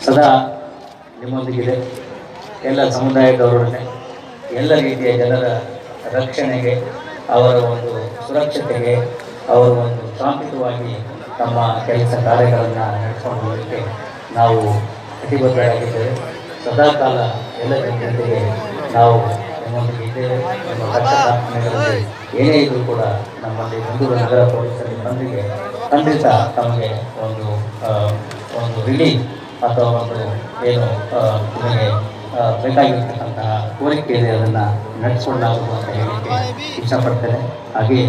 ಸದಾ ನಿಮ್ಮೊಂದಿಗಿದೆ. ಎಲ್ಲ ಸಮುದಾಯದವರೊಡನೆ ಎಲ್ಲ ರೀತಿಯ ಜನರ ರಕ್ಷಣೆಗೆ, ಅವರ ಒಂದು ಸುರಕ್ಷತೆಗೆ, ಅವರು ಒಂದು ಶಾಂತಿಯುತವಾಗಿ ತಮ್ಮ ಕೆಲಸ ಕಾರ್ಯಗಳನ್ನು ನಡೆಸಿಕೊಂಡು ಹೋಗಲಿಕ್ಕೆ ನಾವು ಕಟಿಬದ್ಧರಾಗಿದ್ದೇವೆ. ಸದಾಕಾಲ ಎಲ್ಲ ಜನತೆಗೆ ನಾವು ನಿಮ್ಮೊಂದಿಗೆ ಇದ್ದೇವೆ. ನಿಮ್ಮ ಕಷ್ಟ ಕಾರ್ಖಾನೆಗಳಲ್ಲಿ ಏನೇ ಇದ್ರೂ ಕೂಡ ನಮ್ಮಲ್ಲಿ ಬೆಂಗಳೂರು ನಗರ ಪೊಲೀಸರ ಬಂದಿಗೆ ಖಂಡಿತ ತಮಗೆ ಒಂದು ಒಂದು ರಿಲೀಫ್ ಅಥವಾ ಒಂದು ಏನು ನಿಮಗೆ ಬೇಕಾಗಿರ್ತಕ್ಕಂತಹ ಕೋರಿಕೆ ಇದೆ ಅದನ್ನು ನಡೆಸಿಕೊಳ್ಳಲಾಗುವುದು ಅಂತ ಹೇಳಲಿಕ್ಕೆ ಇಷ್ಟಪಡ್ತೇನೆ. ಹಾಗೆ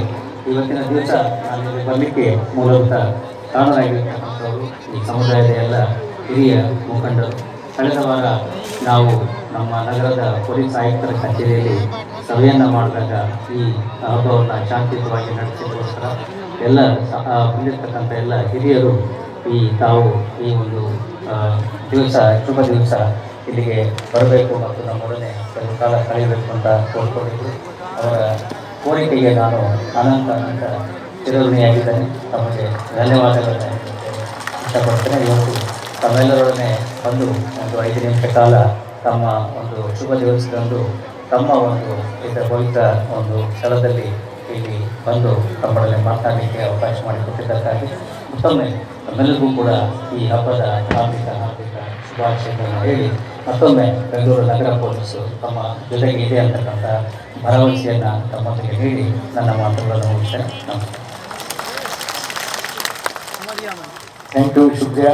ಇವತ್ತಿನ ದಿವಸ ನಾನು ಇಲ್ಲಿ ಬರಲಿಕ್ಕೆ ಮೂಲಭೂತ ಕಾರಣರಾಗಿರ್ತಕ್ಕಂಥವರು ಈ ಸಮುದಾಯದ ಎಲ್ಲ ಹಿರಿಯ ಮುಖಂಡರು. ಕಳೆದ ವಾರ ನಾವು ನಮ್ಮ ನಗರದ ಪೊಲೀಸ್ ಆಯುಕ್ತರ ಕಚೇರಿಯಲ್ಲಿ ಸಭೆಯನ್ನು ಮಾಡಿದಾಗ ಈ ಹಬ್ಬವನ್ನು ಶಾಂತಿಯುತವಾಗಿ ನಡೆಸಿದಕ್ಕೋಸ್ಕರ ಎಲ್ಲ ಬಂದಿರತಕ್ಕಂಥ ಎಲ್ಲ ಹಿರಿಯರು ತಾವು ಈ ಒಂದು ದಿವಸ ಶುಭ ದಿವಸ ಇಲ್ಲಿಗೆ ಬರಬೇಕು ಮತ್ತು ನಮ್ಮೊಡನೆ ಕೆಲವು ಕಾಲ ಕಳೆಯಬೇಕು ಅಂತ ಕೋರ್ಕೊಂಡಿದ್ರು. ಅವರ ಕೋರಿಕೆಗೆ ನಾನು ಅನಂತ ಚಿರಋಣಿಯಾಗಿದ್ದೇನೆ. ತಮಗೆ ಧನ್ಯವಾದಗಳನ್ನು ಇಷ್ಟಪಡ್ತೇನೆ. ಇವತ್ತು ತಮ್ಮೆಲ್ಲರೊಡನೆ ಬಂದು ಒಂದು 5 ನಿಮಿಷ ಕಾಲ ತಮ್ಮ ಒಂದು ಶುಭ ದಿವಸದಂದು ತಮ್ಮ ಒಂದು ಇದರ ಪವಿತ್ರ ಒಂದು ಸ್ಥಳದಲ್ಲಿ ಇಲ್ಲಿ ಬಂದು ತಮ್ಮೊಡನೆ ಮಾತನಾಡಲಿಕ್ಕೆ ಅವಕಾಶ ಮಾಡಿಕೊಟ್ಟಿದ್ದಕ್ಕಾಗಿ ಮತ್ತೊಮ್ಮೆ ತಮ್ಮೆಲ್ಲರಿಗೂ ಕೂಡ ಈ ಹಬ್ಬದ ಹಾರ್ದಿಕ ಶುಭಾಶಯಗಳನ್ನು ಹೇಳಿ ಮತ್ತೊಮ್ಮೆ ಬೆಂಗಳೂರು ನಗರ ಪೊಲೀಸರು ತಮ್ಮ ಜೊತೆಗೆ ಇದೆ ಅಂತಕ್ಕಂಥ ಭರವಸೆಯನ್ನು ತಮ್ಮೊಂದಿಗೆ ನೀಡಿ ನನ್ನ ಮಾತುಗಳನ್ನು ಮುಗಿಸ್ತೇನೆ. ನಮಸ್ಕಾರ. Thank you, ಶುಕ್ರಿಯಾ.